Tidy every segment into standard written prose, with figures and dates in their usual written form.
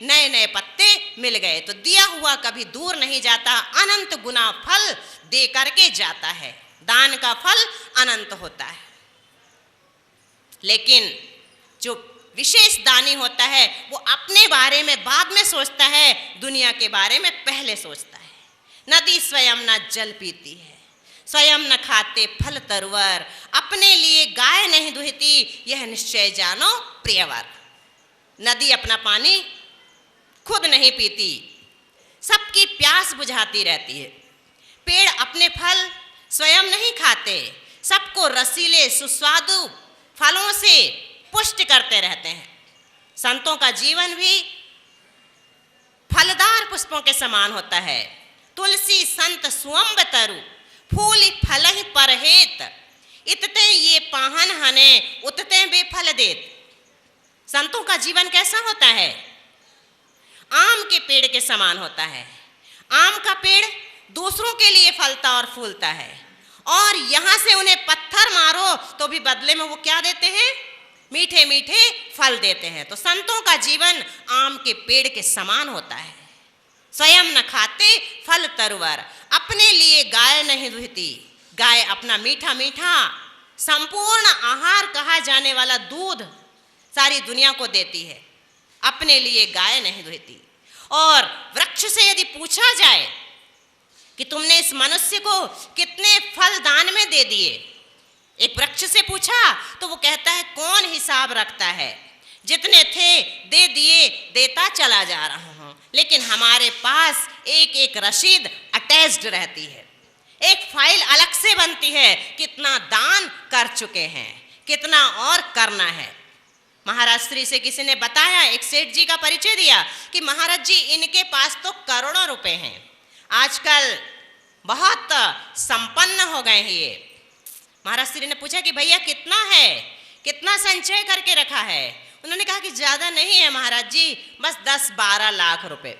नए नए पत्ते मिल गए। तो दिया हुआ कभी दूर नहीं जाता, अनंत गुना फल दे करके जाता है। दान का फल अनंत होता है। लेकिन जो विशेष दानी होता है वो अपने बारे में बाद में सोचता है, दुनिया के बारे में पहले सोचता है। नदी स्वयं न जल पीती है, स्वयं न खाते फल तरुवर, अपने लिए गाय नहीं दुहती, यह निश्चय जानो प्रियवर। नदी अपना पानी खुद नहीं पीती, सबकी प्यास बुझाती रहती है। पेड़ अपने फल स्वयं नहीं खाते, सबको रसीले सुस्वादु फलों से पुष्ट करते रहते हैं। संतों का जीवन भी फलदार पुष्पों के समान होता है। तुलसी संत सुअंब तरु, फूल फल ही परहेत, इतते ये पाहन हने, उतते बेफल देत। संतों का जीवन कैसा होता है? आम के पेड़ के समान होता है। आम का पेड़ दूसरों के लिए फलता और फूलता है, और यहां से उन्हें पत्थर मारो तो भी बदले में वो क्या देते हैं? मीठे मीठे फल देते हैं। तो संतों का जीवन आम के पेड़ के समान होता है। स्वयं न खाते फल तरुवर, अपने लिए गाय नहीं दुहती। गाय अपना मीठा मीठा संपूर्ण आहार कहा जाने वाला दूध सारी दुनिया को देती है, अपने लिए गाय नहीं दुहती। और वृक्ष से यदि पूछा जाए कि तुमने इस मनुष्य को कितने फल दान में दे दिए, एक वृक्ष से पूछा तो वो कहता है कौन हिसाब रखता है, जितने थे दे दिए, देता चला जा रहा हूं। लेकिन हमारे पास एक एक रसीद अटैच्ड रहती है, एक फाइल अलग से बनती है, कितना दान कर चुके हैं, कितना और करना है। महाराज श्री से किसी ने बताया, एक सेठ जी का परिचय दिया कि महाराज जी इनके पास तो करोड़ों रुपए हैं, आजकल बहुत संपन्न हो गए हैं ये। महाराज श्री ने पूछा कि भैया कितना है, कितना संचय करके रखा है? उन्होंने कहा कि ज़्यादा नहीं है महाराज जी, बस 10-12 लाख रुपए।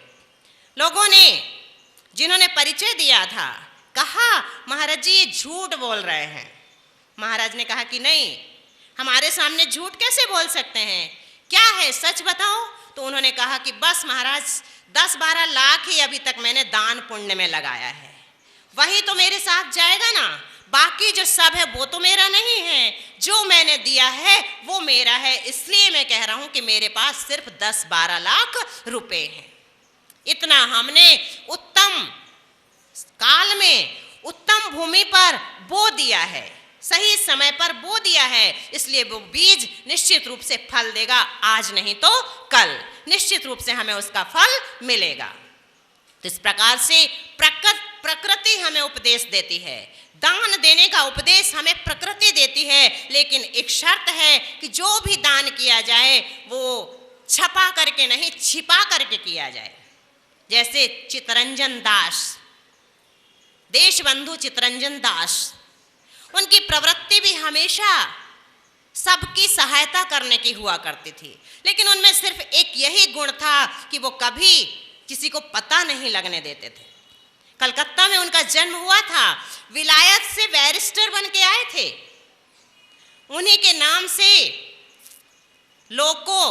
लोगों ने जिन्होंने परिचय दिया था कहा महाराज जी ये झूठ बोल रहे हैं। महाराज ने कहा कि नहीं, हमारे सामने झूठ कैसे बोल सकते हैं, क्या है सच बताओ। तो उन्होंने कहा कि बस महाराज 10-12 लाख ही अभी तक मैंने दान पुण्य में लगाया है, वही तो मेरे साथ जाएगा ना, बाकी जो सब है वो तो मेरा नहीं है, जो मैंने दिया है वो मेरा है। इसलिए मैं कह रहा हूं कि मेरे पास सिर्फ 10-12 लाख रुपए हैं। इतना हमने उत्तम काल में उत्तम भूमि पर बो दिया है, सही समय पर बो दिया है, इसलिए वो बीज निश्चित रूप से फल देगा, आज नहीं तो कल निश्चित रूप से हमें उसका फल मिलेगा। तो इस प्रकार से प्रकृति हमें उपदेश देती है, दान देने का उपदेश हमें प्रकृति देती है। लेकिन एक शर्त है कि जो भी दान किया जाए वो छपा करके नहीं, छिपा करके किया जाए। जैसे चितरंजन दास, देशबंधु चितरंजन दास, उनकी प्रवृत्ति भी हमेशा सबकी सहायता करने की हुआ करती थी, लेकिन उनमें सिर्फ एक यही गुण था कि वो कभी किसी को पता नहीं लगने देते थे। कलकत्ता में उनका जन्म हुआ था, विलायत से बैरिस्टर बन के आए थे, उन्हीं के नाम से लोको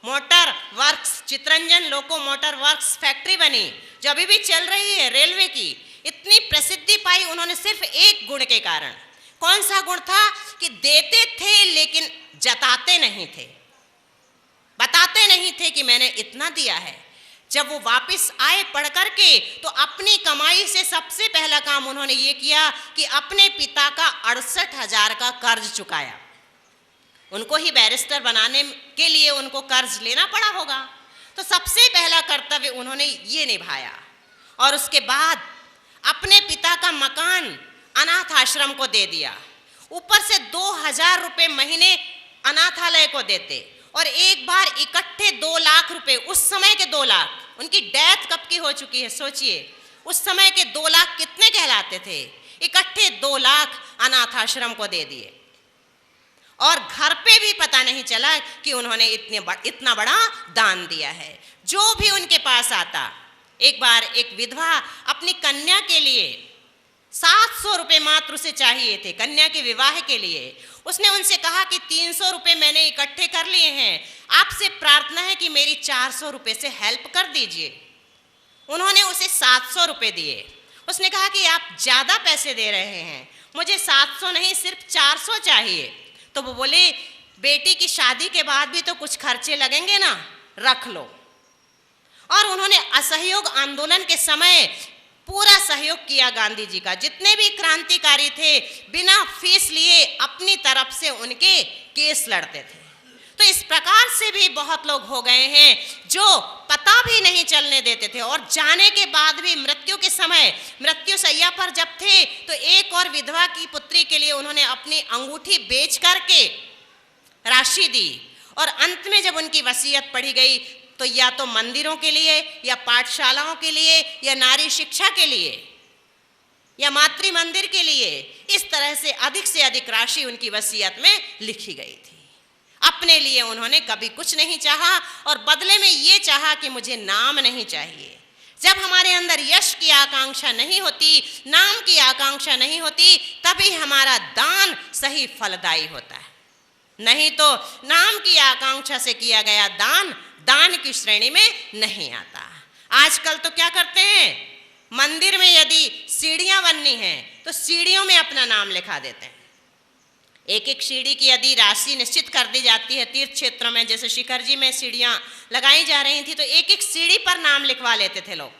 मोटर वर्क्स, चितरंजन लोको मोटर वर्क्स फैक्ट्री बनी, जो अभी भी चल रही है रेलवे की। इतनी प्रसिद्धि पाई उन्होंने सिर्फ एक गुण के कारण। कौन सा गुण था? कि देते थे लेकिन जताते नहीं थे, बताते नहीं थे कि मैंने इतना दिया है। जब वो वापस आए पढ़ करके तो अपनी कमाई से सबसे पहला काम उन्होंने ये किया कि अपने पिता का 68,000 का कर्ज चुकाया। उनको ही बैरिस्टर बनाने के लिए उनको कर्ज लेना पड़ा होगा, तो सबसे पहला कर्तव्य उन्होंने ये निभाया। और उसके बाद अपने पिता का मकान अनाथ आश्रम को दे दिया, ऊपर से 2,000 रुपये महीने अनाथालय को देते, और एक बार इकट्ठे 2 लाख रुपए, उस समय के 2 लाख, उनकी डेथ कब की हो चुकी है सोचिए, उस समय के 2 लाख कितने कहलाते थे, इकट्ठे 2 लाख अनाथ आश्रम को दे दिए। और घर पे भी पता नहीं चला कि उन्होंने इतना बड़ा दान दिया है। जो भी उनके पास आता, एक बार एक विधवा अपनी कन्या के लिए 700 रुपये मात्र उसे चाहिए थे कन्या के विवाह के लिए। उसने उनसे कहा कि 300 रुपये मैंने इकट्ठे कर लिए हैं, आपसे प्रार्थना है कि मेरी 400 रुपये से हेल्प कर दीजिए। उन्होंने उसे 700 रुपये दिए। उसने कहा कि आप ज़्यादा पैसे दे रहे हैं, मुझे 700 नहीं सिर्फ 400 चाहिए। तो वो बोले, बेटी की शादी के बाद भी तो कुछ खर्चे लगेंगे ना, रख लो। और उन्होंने असहयोग आंदोलन के समय पूरा सहयोग किया गांधी जी का। जितने भी क्रांतिकारी थे बिना फीस लिए अपनी तरफ से उनके केस लड़ते थे। तो इस प्रकार से भी बहुत लोग हो गए हैं जो पता भी नहीं चलने देते थे, और जाने के बाद भी मृत्यु के समय मृत्यु शैया पर जब थे तो एक और विधवा की पुत्री के लिए उन्होंने अपनी अंगूठी बेच करके राशि दी। और अंत में जब उनकी वसीयत पढ़ी गई तो या तो मंदिरों के लिए या पाठशालाओं के लिए या नारी शिक्षा के लिए या मातृ मंदिर के लिए, इस तरह से अधिक राशि उनकी वसीयत में लिखी गई थी। अपने लिए उन्होंने कभी कुछ नहीं चाहा और बदले में ये चाहा कि मुझे नाम नहीं चाहिए। जब हमारे अंदर यश की आकांक्षा नहीं होती, नाम की आकांक्षा नहीं होती, तभी हमारा दान सही फलदायी होता है। नहीं तो नाम की आकांक्षा से किया गया दान की श्रेणी में नहीं आता। आजकल तो क्या करते हैं, मंदिर में यदि सीढ़ियां बननी हैं तो सीढ़ियों में अपना नाम लिखा देते हैं। एक एक सीढ़ी की यदि राशि निश्चित कर दी जाती है, तीर्थ क्षेत्रों में जैसे शिखर जी में सीढ़ियां लगाई जा रही थी तो एक एक सीढ़ी पर नाम लिखवा लेते थे लोग।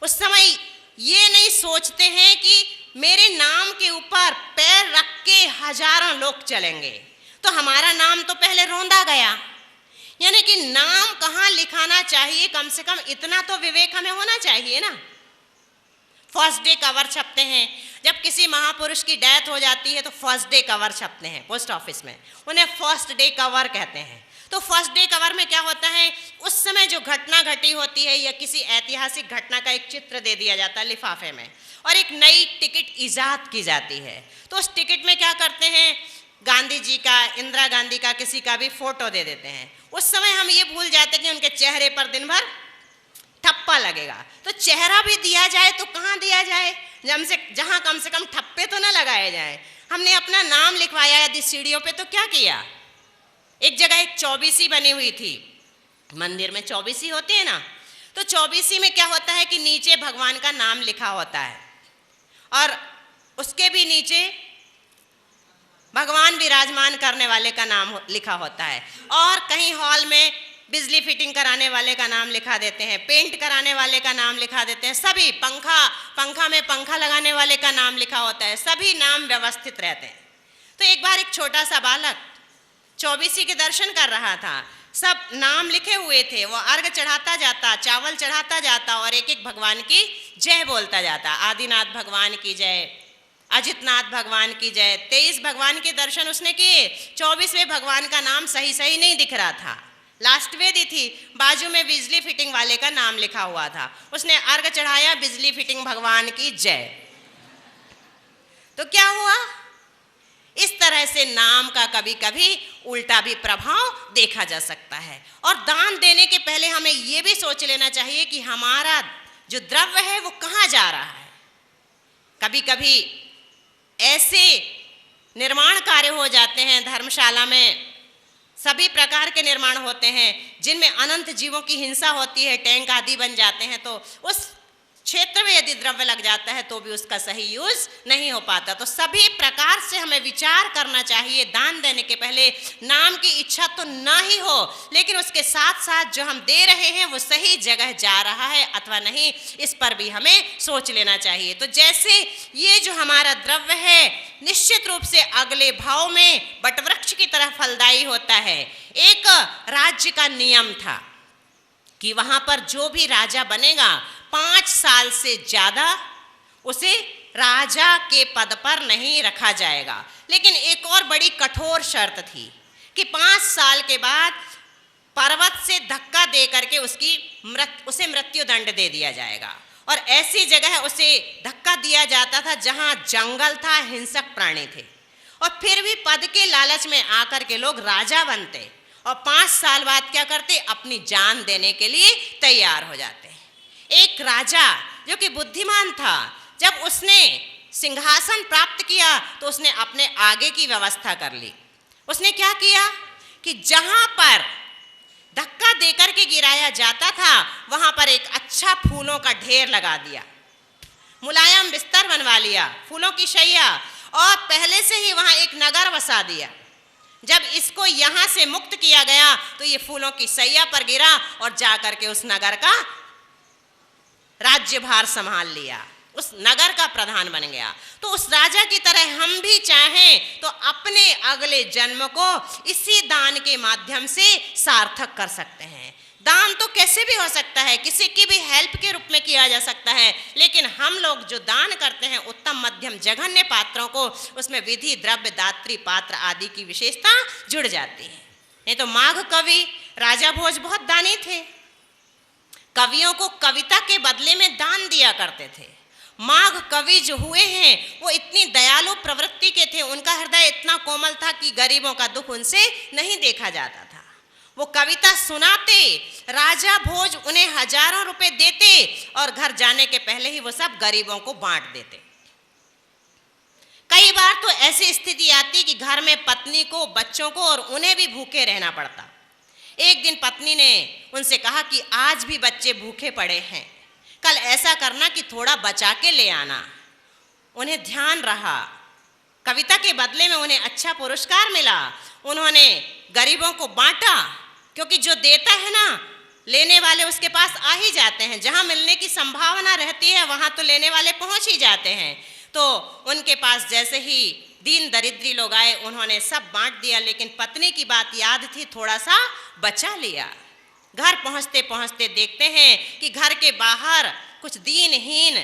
उस समय ये नहीं सोचते हैं कि मेरे नाम के ऊपर पैर रख के हजारों लोग चलेंगे तो हमारा नाम तो पहले रोंदा गया। यानी कि नाम कहाँ लिखाना चाहिए, कम से कम इतना तो विवेक हमें होना चाहिए ना। फर्स्ट डे कवर छपते हैं, जब किसी महापुरुष की डेथ हो जाती है तो फर्स्ट डे कवर छपते हैं पोस्ट ऑफिस में, उन्हें फर्स्ट डे कवर कहते हैं। तो फर्स्ट डे कवर में क्या होता है, उस समय जो घटना घटी होती है या किसी ऐतिहासिक घटना का एक चित्र दे दिया जाता है लिफाफे में, और एक नई टिकट ईजाद की जाती है। तो उस टिकट में क्या करते हैं, गांधी जी का, इंदिरा गांधी का, किसी का भी फोटो दे देते हैं। उस समय हम ये भूल जाते हैं कि उनके चेहरे पर दिन भर ठप्पा लगेगा। तो चेहरा भी दिया जाए तो कहाँ दिया जाए, जहाँ कम से कम ठप्पे तो ना लगाए जाए। हमने अपना नाम लिखवाया यदि सीढ़ियों पे तो क्या किया, एक जगह एक चौबीसी बनी हुई थी, मंदिर में चौबीसी होते हैं ना, तो चौबीसी में क्या होता है कि नीचे भगवान का नाम लिखा होता है और उसके भी नीचे भगवान विराजमान करने वाले का नाम लिखा होता है। और कहीं हॉल में बिजली फिटिंग कराने वाले का नाम लिखा देते हैं, पेंट कराने वाले का नाम लिखा देते हैं, सभी पंखा में पंखा लगाने वाले का नाम लिखा होता है, सभी नाम व्यवस्थित रहते हैं। तो एक बार एक छोटा सा बालक चौबीसी के दर्शन कर रहा था, सब नाम लिखे हुए थे, वो अर्घ चढ़ाता जाता, चावल चढ़ाता जाता और एक एक भगवान की जय बोलता जाता। आदिनाथ भगवान की जय, अजितनाथ भगवान की जय। 23 भगवान के दर्शन उसने किए, 24वें भगवान का नाम सही नहीं दिख रहा था। लास्ट वेदी थी, बाजू में बिजली फिटिंग वाले का नाम लिखा हुआ था, उसने अर्घ चढ़ाया, बिजली फिटिंग भगवान की जय। तो क्या हुआ, इस तरह से नाम का कभी कभी उल्टा भी प्रभाव देखा जा सकता है। और दान देने के पहले हमें यह भी सोच लेना चाहिए कि हमारा जो द्रव्य है वो कहाँ जा रहा है। कभी कभी ऐसे निर्माण कार्य हो जाते हैं, धर्मशाला में सभी प्रकार के निर्माण होते हैं जिनमें अनंत जीवों की हिंसा होती है, टैंक आदि बन जाते हैं, तो उस क्षेत्र में यदि द्रव्य लग जाता है तो भी उसका सही यूज नहीं हो पाता। तो सभी प्रकार से हमें विचार करना चाहिए दान देने के पहले। नाम की इच्छा तो ना ही हो, लेकिन उसके साथ साथ जो हम दे रहे हैं वो सही जगह जा रहा है अथवा नहीं, इस पर भी हमें सोच लेना चाहिए। तो जैसे ये जो हमारा द्रव्य है निश्चित रूप से अगले भाव में बटवृक्ष की तरह फलदायी होता है। एक राज्य का नियम था कि वहां पर जो भी राजा बनेगा 5 साल से ज्यादा उसे राजा के पद पर नहीं रखा जाएगा। लेकिन एक और बड़ी कठोर शर्त थी कि 5 साल के बाद पर्वत से धक्का दे करके उसे मृत्यु दंड दे दिया जाएगा। और ऐसी जगह उसे धक्का दिया जाता था जहां जंगल था, हिंसक प्राणी थे, और फिर भी पद के लालच में आकर के लोग राजा बनते और 5 साल बाद क्या करते, अपनी जान देने के लिए तैयार हो जाते। एक राजा जो कि बुद्धिमान था, जब उसने सिंहासन प्राप्त किया तो उसने अपने आगे की व्यवस्था कर ली। उसने क्या किया कि जहां पर धक्का देकर के गिराया जाता था वहां पर एक अच्छा फूलों का ढेर लगा दिया, मुलायम बिस्तर बनवा लिया, फूलों की शैया, और पहले से ही वहां एक नगर बसा दिया। जब इसको यहां से मुक्त किया गया तो ये फूलों की शैया पर गिरा और जाकर के उस नगर का राज्यभार संभाल लिया, उस नगर का प्रधान बन गया। तो उस राजा की तरह हम भी चाहें तो अपने अगले जन्म को इसी दान के माध्यम से सार्थक कर सकते हैं। दान तो कैसे भी हो सकता है, किसी की भी हेल्प के रूप में किया जा सकता है, लेकिन हम लोग जो दान करते हैं उत्तम मध्यम जघन्य पात्रों को, उसमें विधि द्रव्य दात्री पात्र आदि की विशेषता जुड़ जाती है। नहीं तो माघ कवि राजा भोज बहुत दानी थे, कवियों को कविता के बदले में दान दिया करते थे। माघ कवि जो हुए हैं वो इतनी दयालु प्रवृत्ति के थे, उनका हृदय इतना कोमल था कि गरीबों का दुख उनसे नहीं देखा जाता था। वो कविता सुनाते, राजा भोज उन्हें हजारों रुपए देते और घर जाने के पहले ही वो सब गरीबों को बांट देते। कई बार तो ऐसी स्थिति आती कि घर में पत्नी को, बच्चों को और उन्हें भी भूखे रहना पड़ता। एक दिन पत्नी ने उनसे कहा कि आज भी बच्चे भूखे पड़े हैं, कल ऐसा करना कि थोड़ा बचा के ले आना। उन्हें ध्यान रहा, कविता के बदले में उन्हें अच्छा पुरस्कार मिला। उन्होंने गरीबों को बांटा, क्योंकि जो देता है ना, लेने वाले उसके पास आ ही जाते हैं। जहां मिलने की संभावना रहती है वहां तो लेने वाले पहुंच ही जाते हैं। तो उनके पास जैसे ही दीन दरिद्री लोग आए उन्होंने सब बांट दिया, लेकिन पत्नी की बात याद थी, थोड़ा सा बचा लिया। घर पहुंचते पहुंचते देखते हैं कि घर के बाहर कुछ दीनहीन,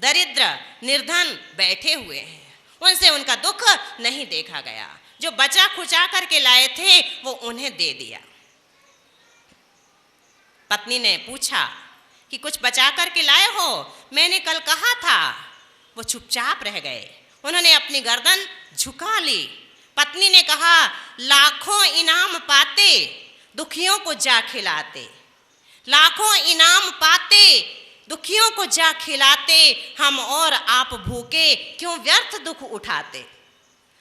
दरिद्र, निर्धन बैठे हुए हैं। उनसे उनका दुख नहीं देखा गया। जो बचा खुचा करके लाए थे वो उन्हें दे दिया। पत्नी ने पूछा कि कुछ बचा करके लाए हो? मैंने कल कहा था। वो चुपचाप रह गए, उन्होंने अपनी गर्दन झुका ली। पत्नी ने कहा, लाखों इनाम पाते दुखियों को जा खिलाते, लाखों इनाम पाते दुखियों को जा खिलाते, हम और आप भूखे क्यों व्यर्थ दुख उठाते।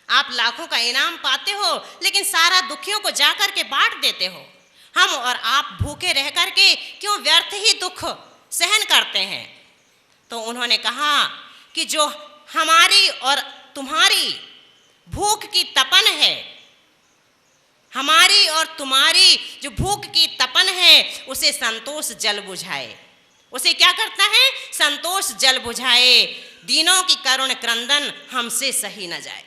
आप लाखों का इनाम पाते हो लेकिन सारा दुखियों को जा कर के बांट देते हो। हम और आप भूखे रह कर के क्यों व्यर्थ ही दुख सहन करते हैं। तो उन्होंने कहा कि जो हमारी और तुम्हारी भूख की तपन है, हमारी और तुम्हारी जो भूख की तपन है, उसे संतोष जल बुझाए। उसे क्या करता है? संतोष जल बुझाए। दीनों की करुण क्रंदन हमसे सही न जाए।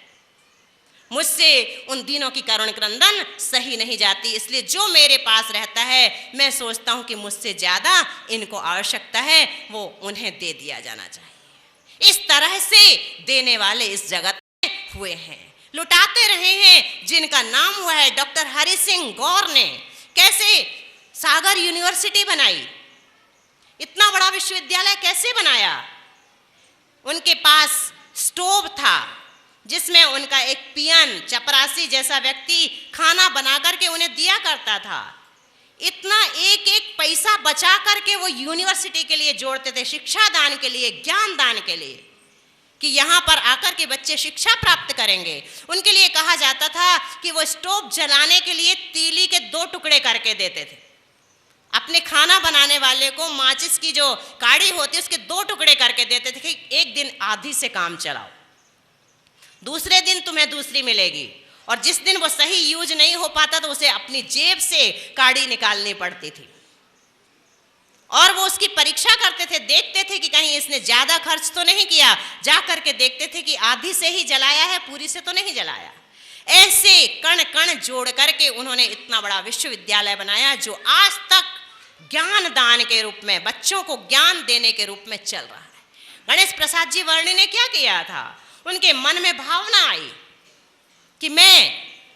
मुझसे उन दिनों की करुण क्रंदन सही नहीं जाती, इसलिए जो मेरे पास रहता है मैं सोचता हूं कि मुझसे ज्यादा इनको आवश्यकता है, वो उन्हें दे दिया जाना चाहिए। इस तरह से देने वाले इस जगत में हुए हैं, लुटाते रहे हैं। जिनका नाम हुआ है डॉक्टर हरि सिंह गौर ने कैसे सागर यूनिवर्सिटी बनाई, इतना बड़ा विश्वविद्यालय कैसे बनाया। उनके पास स्टोव था जिसमें उनका एक पियन, चपरासी जैसा व्यक्ति खाना बना करके उन्हें दिया करता था। इतना एक एक पैसा बचा करके वो यूनिवर्सिटी के लिए जोड़ते थे, शिक्षा दान के लिए, ज्ञान दान के लिए, कि यहाँ पर आकर के बच्चे शिक्षा प्राप्त करेंगे। उनके लिए कहा जाता था कि वो स्टोव जलाने के लिए तीली के 2 टुकड़े करके देते थे। अपने खाना बनाने वाले को माचिस की जो काड़ी होती है उसके 2 टुकड़े करके देते थे कि एक दिन आधी से काम चलाओ, दूसरे दिन तुम्हें दूसरी मिलेगी। और जिस दिन वो सही यूज नहीं हो पाता तो उसे अपनी जेब से काड़ी निकालनी पड़ती थी और वो उसकी परीक्षा करते थे, देखते थे कि कहीं इसने ज्यादा खर्च तो नहीं किया। जा करके देखते थे कि आधी से ही जलाया है, पूरी से तो नहीं जलाया। ऐसे कण कण जोड़ करके उन्होंने इतना बड़ा विश्वविद्यालय बनाया जो आज तक ज्ञान दान के रूप में, बच्चों को ज्ञान देने के रूप में चल रहा है। गणेश प्रसाद जी वर्णी ने क्या किया था? उनके मन में भावना आई कि मैं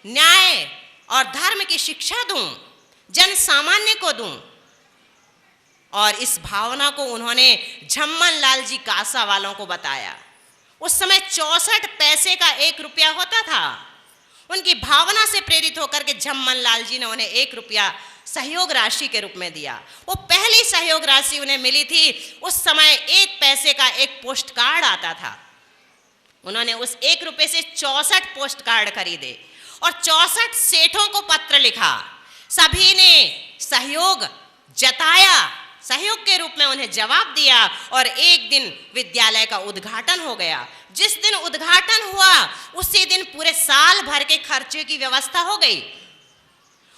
न्याय और धर्म की शिक्षा दूं, जन सामान्य को दूं। और इस भावना को उन्होंने झम्मन लाल जी कासा वालों को बताया। उस समय 64 पैसे का 1 रुपया होता था। उनकी भावना से प्रेरित होकर के झम्मन लाल जी ने उन्हें 1 रुपया सहयोग राशि के रूप में दिया। वो पहली सहयोग राशि उन्हें मिली थी। उस समय 1 पैसे का एक पोस्ट कार्ड आता था उन्होंने उस 1 रुपये से 64 पोस्ट कार्ड खरीदे और 64 सेठों को पत्र लिखा। सभी ने सहयोग जताया, सहयोग के रूप में उन्हें जवाब दिया और एक दिन विद्यालय का उद्घाटन हो गया। जिस दिन उद्घाटन हुआ उसी दिन पूरे साल भर के खर्चे की व्यवस्था हो गई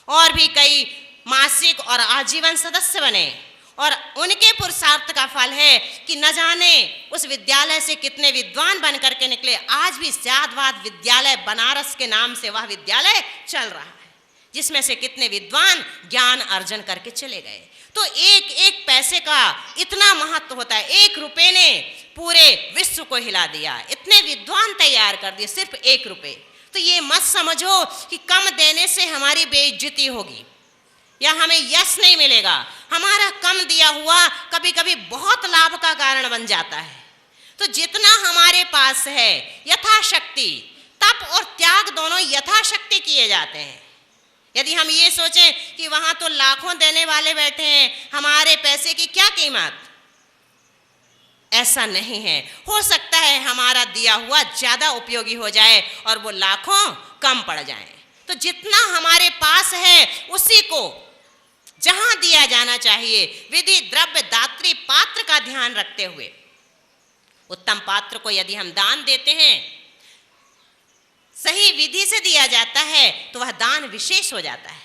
और भी कई मासिक और आजीवन सदस्य बने और उनके पुरुषार्थ का फल है कि न जाने उस विद्यालय से कितने विद्वान बन करके निकले। आज भी स्यादवाद विद्यालय बनारस के नाम से वह विद्यालय चल रहा है, जिसमें से कितने विद्वान ज्ञान अर्जन करके चले गए। तो एक एक पैसे का इतना महत्व होता है। 1 रुपये ने पूरे विश्व को हिला दिया, इतने विद्वान तैयार कर दिए सिर्फ 1 रुपये। तो ये मत समझो कि कम देने से हमारी बेइज्जती होगी या हमें यश नहीं मिलेगा। हमारा कम दिया हुआ कभी कभी बहुत लाभ का कारण बन जाता है। तो जितना हमारे पास है यथाशक्ति, तप और त्याग दोनों यथाशक्ति किए जाते हैं। यदि हम ये सोचें कि वहां तो लाखों देने वाले बैठे हैं, हमारे पैसे की क्या कीमत, ऐसा नहीं है। हो सकता है हमारा दिया हुआ ज्यादा उपयोगी हो जाए और वो लाखों कम पड़ जाएं। तो जितना हमारे पास है उसी को जहां दिया जाना चाहिए, विधि द्रव्य दात्री पात्र का ध्यान रखते हुए, उत्तम पात्र को यदि हम दान देते हैं, सही विधि से दिया जाता है तो वह दान विशेष हो जाता है।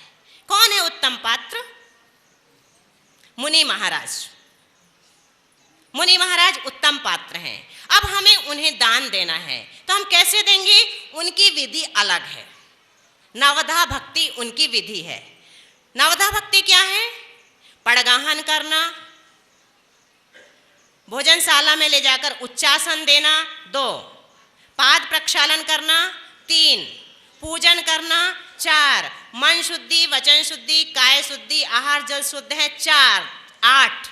कौन है उत्तम पात्र? मुनि महाराज। मुनि महाराज उत्तम पात्र हैं। अब हमें उन्हें दान देना है तो हम कैसे देंगे? उनकी विधि अलग है। नवधा भक्ति उनकी विधि है। नवधा भक्ति क्या है? पड़गाहन करना, भोजनशाला में ले जाकर उच्चासन देना, 2 पाद प्रक्षालन करना, 3 पूजन करना, 4 मन शुद्धि, वचन शुद्धि, काय शुद्धि, आहार जल शुद्ध है, 4 8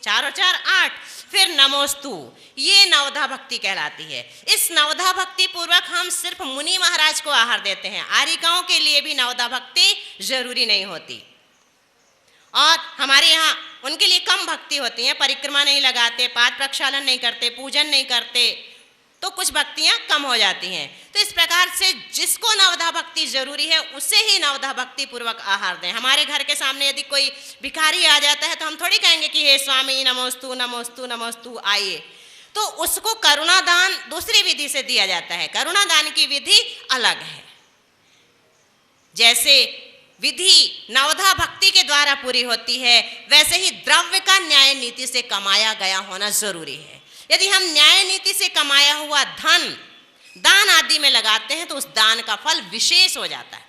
4 और 4 8। फिर नमोस्तु, ये नवधा भक्ति कहलाती है। इस नवधा भक्ति पूर्वक हम सिर्फ मुनि महाराज को आहार देते हैं। आरिकाओं के लिए भी नवधा भक्ति जरूरी नहीं होती और हमारे यहाँ उनके लिए कम भक्ति होती है। परिक्रमा नहीं लगाते, पाद प्रक्षालन नहीं करते, पूजन नहीं करते, तो कुछ भक्तियां कम हो जाती हैं। तो इस प्रकार से जिसको नवधा भक्ति जरूरी है उसे ही नवधा भक्ति पूर्वक आहार दें। हमारे घर के सामने यदि कोई भिखारी आ जाता है तो हम थोड़ी कहेंगे कि हे स्वामी नमोस्तु नमोस्तु नमोस्तु आइए। तो उसको करुणा दान दूसरी विधि से दिया जाता है। करुणा दान की विधि अलग है। जैसे विधि नवधा भक्ति के द्वारा पूरी होती है, वैसे ही द्रव्य का न्याय नीति से कमाया गया होना जरूरी है। यदि हम न्याय नीति से कमाया हुआ धन दान आदि में लगाते हैं तो उस दान का फल विशेष हो जाता है।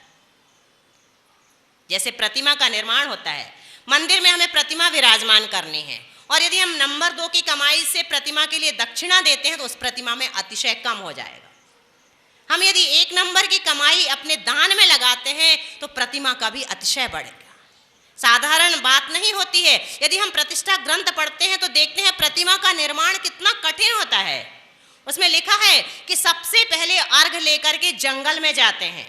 जैसे प्रतिमा का निर्माण होता है, मंदिर में हमें प्रतिमा विराजमान करनी है और यदि हम नंबर 2 की कमाई से प्रतिमा के लिए दक्षिणा देते हैं तो उस प्रतिमा में अतिशय कम हो जाएगा। हम यदि 1 नंबर की कमाई अपने दान में लगाते हैं तो प्रतिमा का भी अतिशय बढ़ेगा। साधारण बात नहीं होती है। यदि हम प्रतिष्ठा ग्रंथ पढ़ते हैं तो देखते हैं प्रतिमा का निर्माण कितना कठिन होता है। उसमें लिखा है कि सबसे पहले अर्घ लेकर के जंगल में जाते हैं।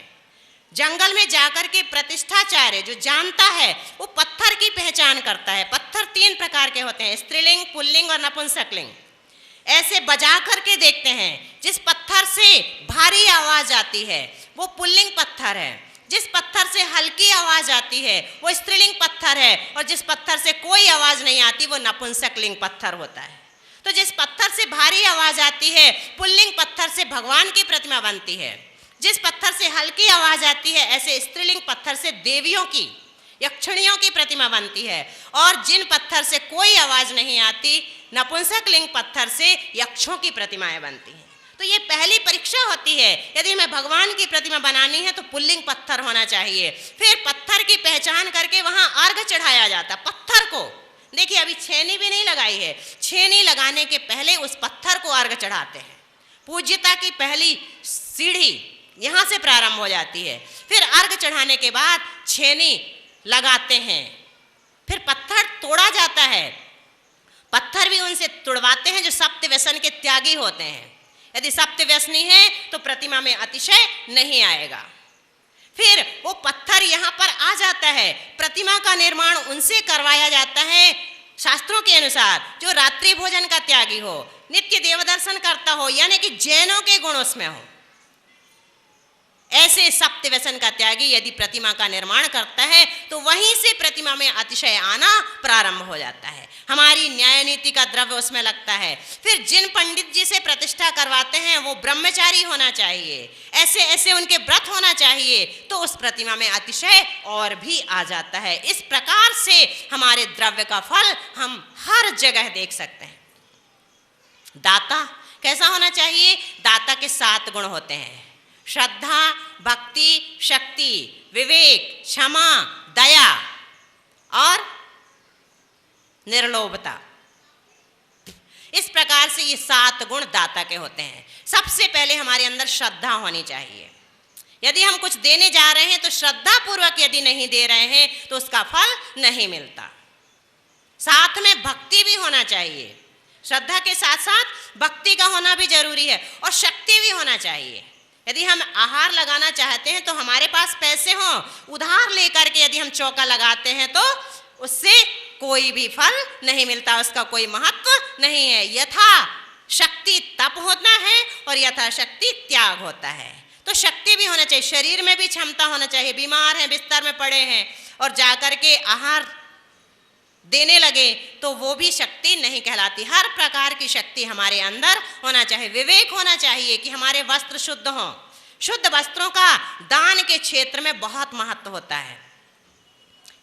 जंगल में जाकर के प्रतिष्ठाचार्य जो जानता है वो पत्थर की पहचान करता है। पत्थर 3 प्रकार के होते हैं, स्त्रीलिंग, पुल्लिंग और नपुंसकलिंग। ऐसे बजा करके देखते हैं। जिस पत्थर से भारी आवाज आती है वो पुल्लिंग पत्थर है, जिस पत्थर से हल्की आवाज आती है वो स्त्रीलिंग पत्थर है और जिस पत्थर से कोई आवाज नहीं आती वो नपुंसकलिंग पत्थर होता है। तो जिस पत्थर से भारी आवाज आती है पुल्लिंग पत्थर से भगवान की प्रतिमा बनती है। जिस पत्थर से हल्की आवाज आती है ऐसे स्त्रीलिंग पत्थर से देवियों की, यक्षिणियों की प्रतिमा बनती है और जिन पत्थर से कोई आवाज नहीं आती नपुंसकलिंग पत्थर से यक्षों की प्रतिमाएं बनती हैं। तो ये पहली परीक्षा होती है। यदि हमें भगवान की प्रतिमा बनानी है तो पुल्लिंग पत्थर होना चाहिए। फिर पत्थर की पहचान करके वहां अर्घ चढ़ाया जाता। पत्थर को देखिए, अभी छेनी भी नहीं लगाई है, छेनी लगाने के पहले उस पत्थर को अर्घ चढ़ाते हैं। पूज्यता की पहली सीढ़ी यहां से प्रारंभ हो जाती है। फिर अर्घ चढ़ाने के बाद छेनी लगाते हैं, फिर पत्थर तोड़ा जाता है। पत्थर भी उनसे तुड़वाते हैं जो सप्त व्यसन के त्यागी होते हैं। यदि सप्त व्यसनी है तो प्रतिमा में अतिशय नहीं आएगा। फिर वो पत्थर यहाँ पर आ जाता है। प्रतिमा का निर्माण उनसे करवाया जाता है शास्त्रों के अनुसार जो रात्रि भोजन का त्यागी हो, नित्य देव दर्शन करता हो, यानी कि जैनों के गुण उसमें हो, ऐसे सप्त व्यसन का त्यागी यदि प्रतिमा का निर्माण करता है तो वहीं से प्रतिमा में अतिशय आना प्रारंभ हो जाता है। हमारी न्याय नीति का द्रव्य उसमें लगता है। फिर जिन पंडित जी से प्रतिष्ठा करवाते हैं वो ब्रह्मचारी होना चाहिए, ऐसे ऐसे उनके व्रत होना चाहिए, तो उस प्रतिमा में अतिशय और भी आ जाता है। इस प्रकार से हमारे द्रव्य का फल हम हर जगह देख सकते हैं। दाता कैसा होना चाहिए? दाता के 7 गुण होते हैं: श्रद्धा, भक्ति, शक्ति, विवेक, क्षमा, दया और निर्लोभता। इस प्रकार से ये 7 गुण दाता के होते हैं। सबसे पहले हमारे अंदर श्रद्धा होनी चाहिए। यदि हम कुछ देने जा रहे हैं तो श्रद्धा पूर्वक यदि नहीं दे रहे हैं तो उसका फल नहीं मिलता। साथ में भक्ति भी होना चाहिए। श्रद्धा के साथ साथ भक्ति का होना भी जरूरी है और शक्ति भी होना चाहिए। यदि हम आहार लगाना चाहते हैं तो हमारे पास पैसे हों, उधार लेकर के यदि हम चौका लगाते हैं तो उससे कोई भी फल नहीं मिलता, उसका कोई महत्व नहीं है। यथा शक्ति तप होता है और यथा शक्ति त्याग होता है। तो शक्ति भी होना चाहिए, शरीर में भी क्षमता होना चाहिए। बीमार हैं, बिस्तर में पड़े हैं और जाकर के आहार देने लगे तो वो भी शक्ति नहीं कहलाती। हर प्रकार की शक्ति हमारे अंदर होना चाहिए। विवेक होना चाहिए कि हमारे वस्त्र शुद्ध हों। शुद्ध वस्त्रों का दान के क्षेत्र में बहुत महत्व होता है,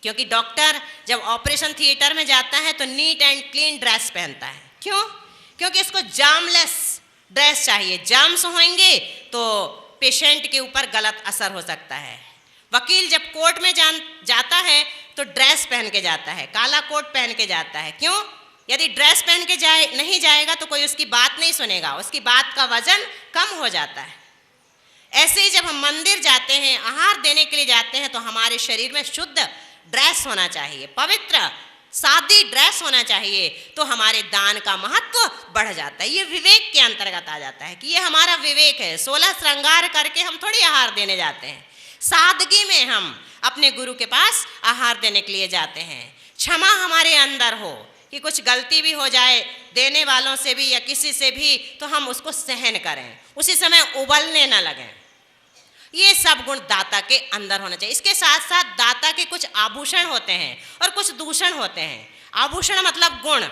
क्योंकि डॉक्टर जब ऑपरेशन थिएटर में जाता है तो नीट एंड क्लीन ड्रेस पहनता है। क्यों? क्योंकि उसको जामलेस ड्रेस चाहिए। जाम्स होंगे तो पेशेंट के ऊपर गलत असर हो सकता है। वकील जब कोर्ट में जाता है तो ड्रेस पहन के जाता है, काला कोट पहन के जाता है। क्यों? यदि ड्रेस पहन के नहीं जाएगा तो कोई उसकी बात नहीं सुनेगा, उसकी बात का वजन कम हो जाता है। ऐसे ही जब हम मंदिर जाते हैं, आहार देने के लिए जाते हैं, तो हमारे शरीर में शुद्ध ड्रेस होना चाहिए, पवित्र सादी ड्रेस होना चाहिए, तो हमारे दान का महत्व बढ़ जाता है। ये विवेक के अंतर्गत आ जाता है कि ये हमारा विवेक है। 16 श्रृंगार करके हम थोड़ी आहार देने जाते हैं, सादगी में हम अपने गुरु के पास आहार देने के लिए जाते हैं। क्षमा हमारे अंदर हो कि कुछ गलती भी हो जाए देने वालों से भी या किसी से भी, तो हम उसको सहन करें, उसी समय उबलने न लगें। ये सब गुण दाता के अंदर होना चाहिए। इसके साथ साथ दाता के कुछ आभूषण होते हैं और कुछ दूषण होते हैं। आभूषण मतलब गुण,